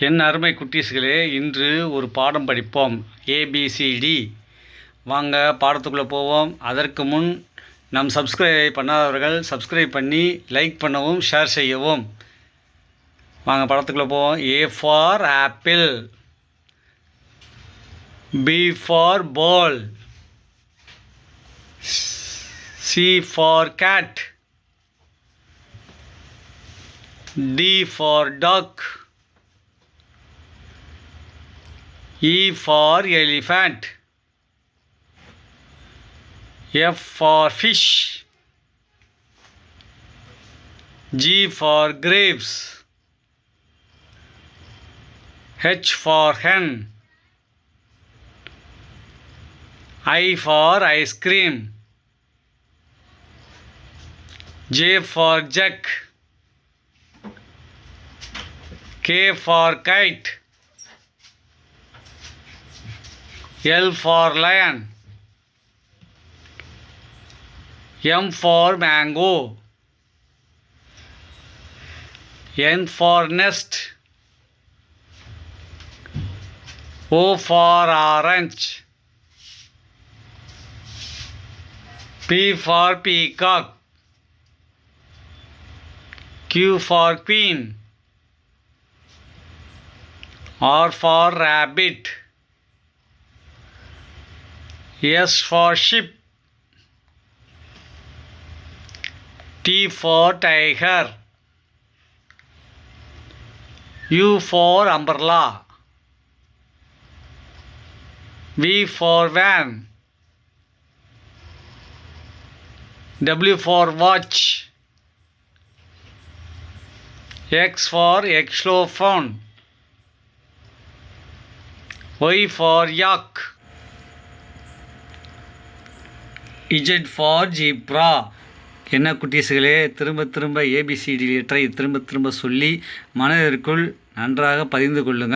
என் அருமை குட்டீஸ்களே, இன்று ஒரு பாடம் படிப்போம். ஏபிசிடி. வாங்க பாடத்துக்குள்ளே போவோம். அதற்கு முன் நம் சப்ஸ்கிரைப் பண்ணாதவர்கள் சப்ஸ்கிரைப் பண்ணி லைக் பண்ணவும் ஷேர் செய்யவும். வாங்க படத்துக்குள்ளே போவோம். A for apple, B for ball, C for cat, D for duck, E for elephant, F for fish, G for grapes, H for hen, I for ice cream, J for jack, K for kite, L for lion, M for mango, N for nest, O for orange, P for peacock, Q for queen, R for rabbit, S for sheep, T for tiger, U for umbrella, V for van, W for watch, X for xylophone, Y for yak, Z for zebra. என்ன குட்டீஸுகளே, திரும்ப ABCD லெட்டரை திரும்ப சொல்லி மனதிற்குள் நன்றாக பதிந்து கொள்ளுங்கள்.